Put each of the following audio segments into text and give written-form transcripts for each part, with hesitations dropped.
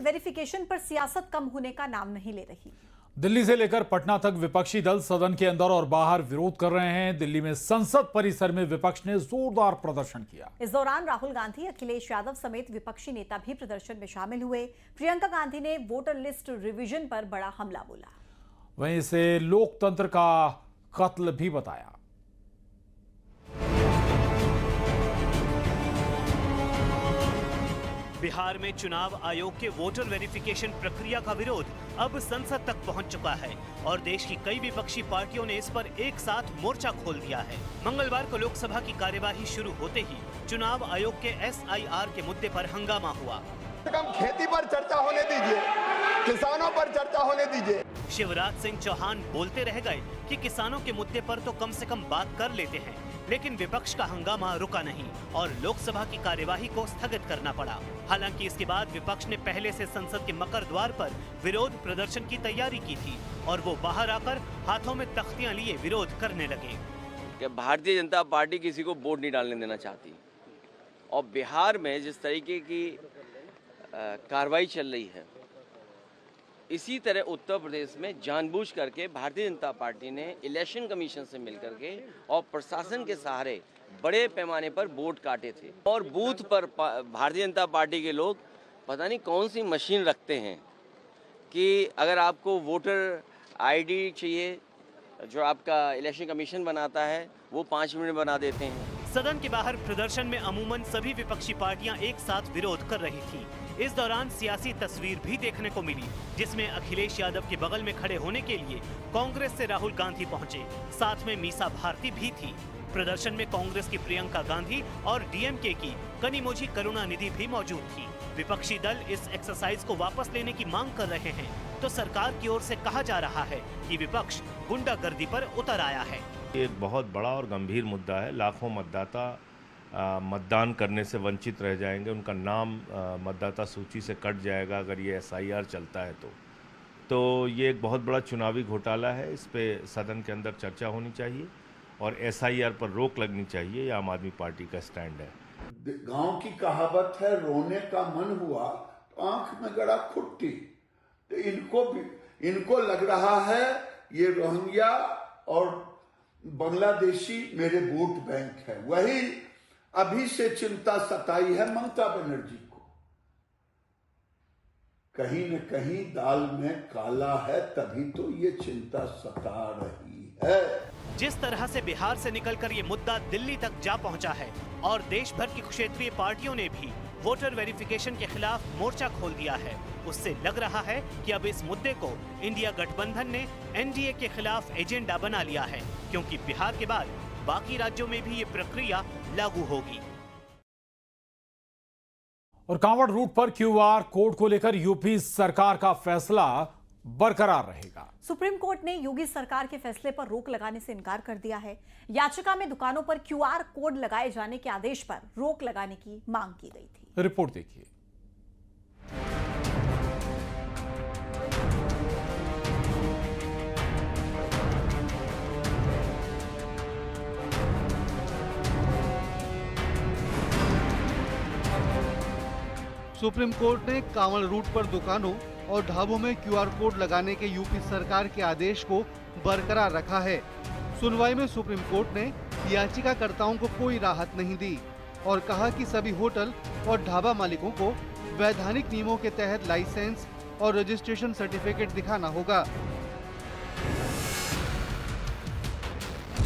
Verification पर सियासत कम होने का नाम नहीं ले रही। दिल्ली से लेकर पटना तक विपक्षी दल सदन के अंदर और बाहर विरोध कर रहे हैं। दिल्ली में संसद परिसर में विपक्ष ने जोरदार प्रदर्शन किया। इस दौरान राहुल गांधी, अखिलेश यादव समेत विपक्षी नेता भी प्रदर्शन में शामिल हुए। प्रियंका गांधी ने वोटर लिस्ट रिवीजन पर बड़ा हमला बोला। वहीं इसे लोकतंत्र का कत्ल भी बताया। बिहार में चुनाव आयोग के वोटर वेरिफिकेशन प्रक्रिया का विरोध अब संसद तक पहुंच चुका है और देश की कई विपक्षी पार्टियों ने इस पर एक साथ मोर्चा खोल दिया है। मंगलवार को लोकसभा की कार्यवाही शुरू होते ही चुनाव आयोग के SIR के मुद्दे पर हंगामा हुआ। कम खेती पर चर्चा होने दीजिए, किसानों पर चर्चा होने दीजिए। शिवराज सिंह चौहान बोलते रह गए कि किसानों के मुद्दे पर तो कम से कम बात कर लेते हैं, लेकिन विपक्ष का हंगामा रुका नहीं और लोकसभा की कार्यवाही को स्थगित करना पड़ा। हालांकि इसके बाद विपक्ष ने पहले से संसद के मकर द्वार पर विरोध प्रदर्शन की तैयारी की थी और वो बाहर आकर हाथों में तख्तियां लिए विरोध करने लगे। कि भारतीय जनता पार्टी किसी को वोट नहीं डालने देना चाहती और बिहार में जिस तरीके की कार्रवाई चल रही है, इसी तरह उत्तर प्रदेश में जानबूझ करके भारतीय जनता पार्टी ने इलेक्शन कमीशन से मिलकर के और प्रशासन के सहारे बड़े पैमाने पर वोट काटे थे और बूथ पर भारतीय जनता पार्टी के लोग पता नहीं कौन सी मशीन रखते हैं कि अगर आपको वोटर ID चाहिए जो आपका इलेक्शन कमीशन बनाता है वो 5 मिनट में बना देते हैं। सदन के बाहर प्रदर्शन में अमूमन सभी विपक्षी पार्टियां एक साथ विरोध कर रही थी। इस दौरान सियासी तस्वीर भी देखने को मिली, जिसमें अखिलेश यादव के बगल में खड़े होने के लिए कांग्रेस से राहुल गांधी पहुंचे, साथ में मीसा भारती भी थी। प्रदर्शन में कांग्रेस की प्रियंका गांधी और DMK की कनिमोझी करुणानिधि भी मौजूद थी। विपक्षी दल इस एक्सरसाइज को वापस लेने की मांग कर रहे हैं, तो सरकार की ओर से कहा जा रहा है कि विपक्ष गुंडागर्दी पर उतर आया है। ये एक बहुत बड़ा और गंभीर मुद्दा है। लाखों मतदाता मतदान करने से वंचित रह जाएंगे, उनका नाम मतदाता सूची से कट जाएगा अगर ये SIR चलता है तो ये एक बहुत बड़ा चुनावी घोटाला है। इस पे सदन के अंदर चर्चा होनी चाहिए और SIR पर रोक लगनी चाहिए। ये आम आदमी पार्टी का स्टैंड है। गांव की कहावत है, रोने का मन हुआ तो आंख में गड़ा खुट्टी। तो इनको लग रहा है ये रोहिंग्या और बांग्लादेशी मेरे वोट बैंक है। वही अभी से चिंता सताई है ममता बनर्जी को। कहीं न कहीं दाल में काला है, तभी तो ये चिंता सता रही है। जिस तरह से बिहार से निकलकर ये मुद्दा दिल्ली तक जा पहुंचा है और देश भर की क्षेत्रीय पार्टियों ने भी वोटर वेरिफिकेशन के खिलाफ मोर्चा खोल दिया है, उससे लग रहा है कि अब इस मुद्दे को इंडिया गठबंधन ने NDA के खिलाफ एजेंडा बना लिया है, क्योंकि बिहार के बाद बाकी राज्यों में भी ये प्रक्रिया लागू होगी। और कांवड़ रूट पर QR कोड को लेकर यूपी सरकार का फैसला बरकरार रहेगा। सुप्रीम कोर्ट ने योगी सरकार के फैसले पर रोक लगाने से इनकार कर दिया है। याचिका में दुकानों पर QR कोड लगाए जाने के आदेश पर रोक लगाने की मांग की गई थी। रिपोर्ट देखिए। सुप्रीम कोर्ट ने कांवड़ रूट पर दुकानों और ढाबों में QR कोड लगाने के यूपी सरकार के आदेश को बरकरार रखा है। सुनवाई में सुप्रीम कोर्ट ने याचिकाकर्ताओं को कोई राहत नहीं दी और कहा कि सभी होटल और ढाबा मालिकों को वैधानिक नियमों के तहत लाइसेंस और रजिस्ट्रेशन सर्टिफिकेट दिखाना होगा।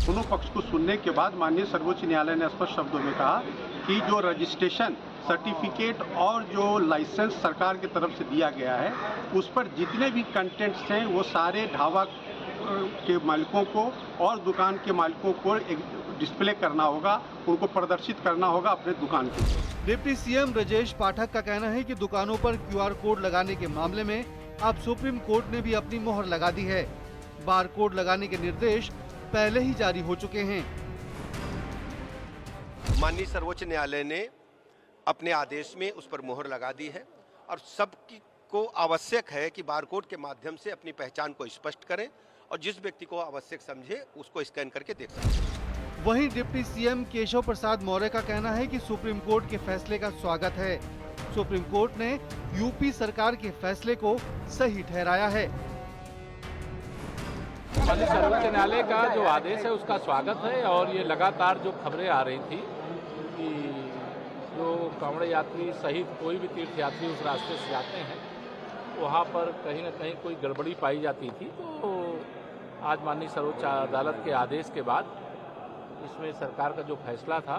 दोनों पक्ष को सुनने के बाद माननीय सर्वोच्च न्यायालय ने स्पष्ट शब्दों में कहा कि जो रजिस्ट्रेशन सर्टिफिकेट और जो लाइसेंस सरकार की तरफ से दिया गया है, उस पर जितने भी कंटेंट्स हैं वो सारे ढाबा के मालिकों को और दुकान के मालिकों को डिस्प्ले करना होगा, उनको प्रदर्शित करना होगा अपने दुकान के। डिप्टी CM ब्रजेश पाठक का कहना है कि दुकानों पर QR कोड लगाने के मामले में अब सुप्रीम कोर्ट ने भी अपनी मोहर लगा दी है। बार कोड लगाने के निर्देश पहले ही जारी हो चुके हैं। माननीय सर्वोच्च न्यायालय ने अपने आदेश में उस पर मोहर लगा दी है और सबकी को आवश्यक है कि बारकोड के माध्यम से अपनी पहचान को स्पष्ट करें और जिस व्यक्ति को आवश्यक समझे उसको स्कैन करके देख सकते। वहीं डिप्टी CM केशव प्रसाद मौर्य का कहना है कि सुप्रीम कोर्ट के फैसले का स्वागत है। सुप्रीम कोर्ट ने यूपी सरकार के फैसले को सही ठहराया है। माननीय सर्वोच्च न्यायालय का जो आदेश है उसका स्वागत है और ये लगातार जो खबरें आ रही थी कि जो कांवड़ यात्री सहित कोई भी तीर्थयात्री उस रास्ते से जाते हैं वहाँ पर कहीं न कहीं कोई गड़बड़ी पाई जाती थी, तो आज माननीय सर्वोच्च अदालत के आदेश के बाद इसमें सरकार का जो फैसला था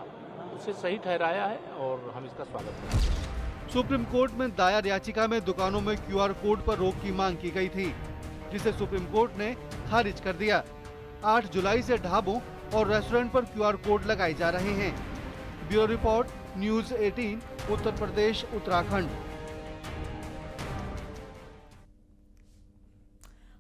उसे सही ठहराया है और हम इसका स्वागत करते हैं। सुप्रीम कोर्ट में दायर याचिका में दुकानों में QR कोड पर रोक की मांग की गई थी, जिसे सुप्रीम कोर्ट ने खारिज कर दिया। 8 जुलाई से ढाबों और रेस्टोरेंट पर QR कोड लगाए जा रहे हैं। Bureau report, news 18, Uttar Pradesh, Uttarakhand.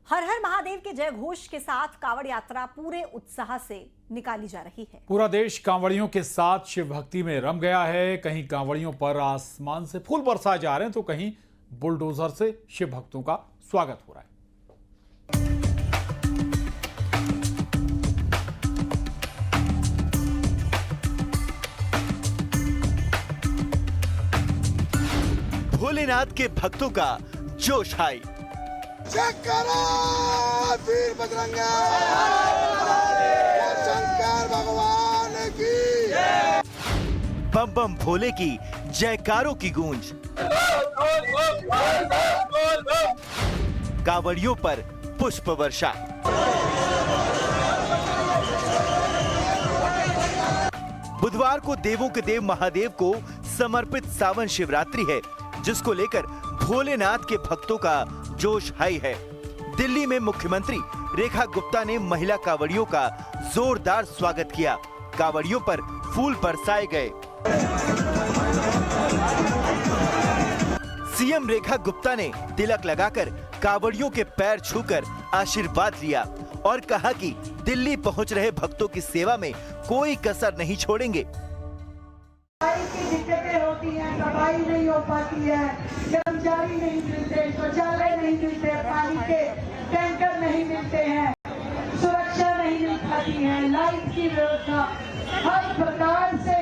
हर हर महादेव के जय घोष के साथ कांवड़ यात्रा पूरे उत्साह से निकाली जा रही है। पूरा देश कांवड़ियों के साथ शिव भक्ति में रम गया है। कहीं कांवड़ियों पर आसमान से फूल बरसाए जा रहे हैं तो कहीं बुलडोजर से शिव भक्तों का स्वागत हो रहा है। भोलेनाथ के भक्तों का जोश हाई। वीर बजरंगा शंकर भगवान की बम बम भोले की जयकारों की गूंज। कांवड़ियों पर पुष्प वर्षा। बुधवार को देवों के देव महादेव को समर्पित सावन शिवरात्रि है, जिसको लेकर भोलेनाथ के भक्तों का जोश हाई है। दिल्ली में मुख्यमंत्री रेखा गुप्ता ने महिला कांवड़ियों का जोरदार स्वागत किया। कांवड़ियों पर फूल बरसाए गए। सीएम रेखा गुप्ता ने तिलक लगाकर कांवड़ियों के पैर छूकर आशीर्वाद लिया और कहा कि दिल्ली पहुंच रहे भक्तों की सेवा में कोई कसर नहीं छोड़ेंगे। की दिक्कतें होती हैं, सफाई नहीं हो पाती है, कर्मचारी नहीं मिलते, शौचालय नहीं मिलते, पानी के टैंकर नहीं मिलते हैं, सुरक्षा नहीं मिल पाती है, लाइट की व्यवस्था, हर प्रकार से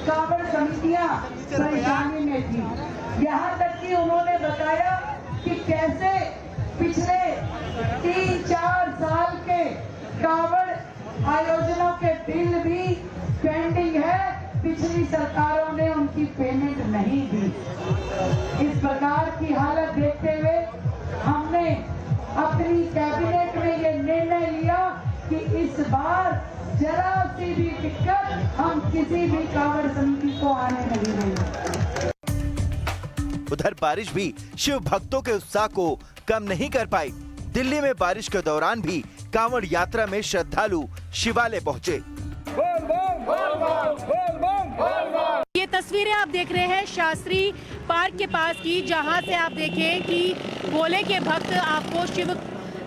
कांवड़ समितियां परेशानी में थी। यहाँ तक कि उन्होंने बताया कि कैसे पिछले 3-4 साल के कांवड़ आयोजनों के बिल भी पेंडिंग है, पिछली सरकारों ने उनकी पेमेंट नहीं दी। इस प्रकार की हालत देखते हुए हमने अपनी कैबिनेट में ये निर्णय लिया कि इस बार जरा सी भी दिक्कत हम किसी भी कांवड़ समिति को आने नहीं देंगे। उधर बारिश भी शिव भक्तों के उत्साह को कम नहीं कर पाई। दिल्ली में बारिश के दौरान भी कांवड़ यात्रा में श्रद्धालु शिवालय पहुंचे। ये तस्वीरें आप देख रहे हैं शास्त्री पार्क के पास की, जहां से आप देखें कि भोले के भक्त आपको शिव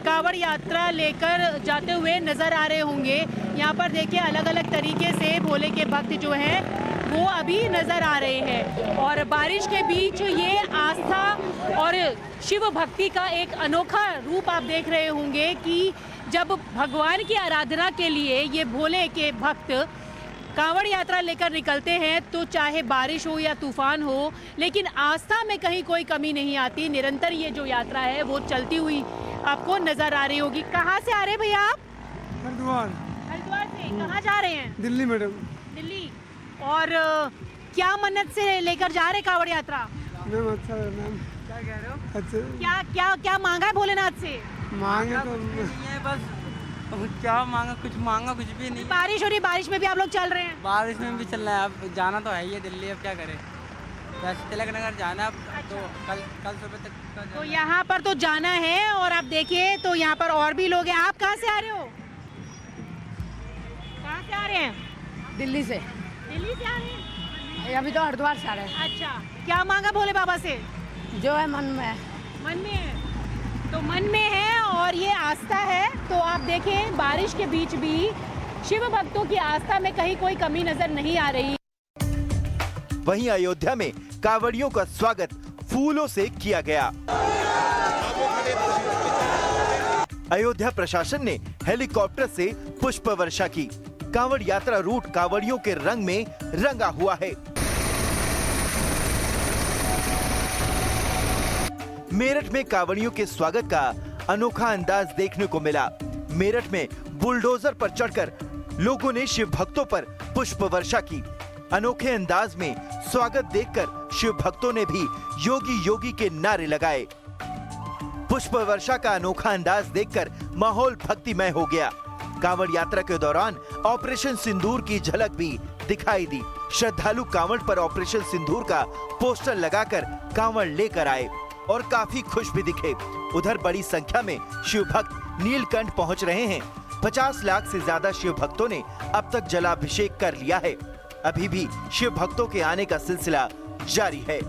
कांवड़ यात्रा लेकर जाते हुए नजर आ रहे होंगे। यहाँ पर देखिए अलग अलग तरीके से भोले के भक्त जो हैं वो अभी नजर आ रहे हैं और बारिश के बीच ये आस्था और शिव भक्ति का एक अनोखा रूप आप देख रहे होंगे कि जब भगवान की आराधना के लिए ये भोले के भक्त कांवड़ यात्रा लेकर निकलते हैं तो चाहे बारिश हो या तूफान हो, लेकिन आस्था में कहीं कोई कमी नहीं आती। निरंतर ये जो यात्रा है वो चलती हुई आपको नजर आ रही होगी। कहाँ से आ रहे हैं भैया आप? हरिद्वार। हरिद्वार से कहाँ जा रहे हैं? दिल्ली मैडम। दिल्ली। और क्या मन्नत से लेकर जा रहे कांवड़ यात्रा? मैम अच्छा है मैम। क्या कह रहे हो? अच्छा। क्या क्या क्या मांगा है भोलेनाथ से? मांगे तो बस क्या मांगा, कुछ मांगा कुछ भी नहीं। बारिश हो रही, बारिश में भी आप लोग चल रहे हैं? बारिश में भी चल रहे हैं, अब जाना तो है ही है दिल्ली, अब क्या करें। वैसे तिलक नगर जाना अब तो कल सुबह तक तो यहाँ पर तो जाना है। और आप देखिए तो यहाँ पर और भी लोग हैं। आप कहाँ से आ रहे हो? कहाँ से आ रहे हैं? दिल्ली से। दिल्ली से आ रहे हैं? अभी तो हरिद्वार से आ रहे हैं। अच्छा, क्या मांगा भोले बाबा से? जो है मन में है। मन में है तो मन में है और ये आस्था है। तो आप देखें बारिश के बीच भी शिव भक्तों की आस्था में कहीं कोई कमी नजर नहीं आ रही। वहीं अयोध्या में कांवड़ियों का स्वागत फूलों से किया गया। अयोध्या प्रशासन ने हेलीकॉप्टर से पुष्प वर्षा की। कांवड़ यात्रा रूट कांवड़ियों के रंग में रंगा हुआ है। मेरठ में कांवड़ियों के स्वागत का अनोखा अंदाज देखने को मिला। मेरठ में बुलडोजर पर चढ़कर लोगों ने शिव भक्तों पर पुष्प वर्षा की। अनोखे अंदाज में स्वागत देखकर शिव भक्तों ने भी योगी योगी के नारे लगाए। पुष्प वर्षा का अनोखा अंदाज देखकर माहौल भक्तिमय हो गया। कांवड़ यात्रा के दौरान ऑपरेशन सिंदूर की झलक भी दिखाई दी। श्रद्धालु कांवड़ पर ऑपरेशन सिंदूर का पोस्टर लगाकर कांवड़ लेकर आए और काफी खुश भी दिखे। उधर बड़ी संख्या में शिव भक्त नीलकंठ पहुंच रहे हैं। 50 लाख से ज्यादा शिव भक्तों ने अब तक जलाभिषेक कर लिया है। अभी भी शिव भक्तों के आने का सिलसिला जारी है।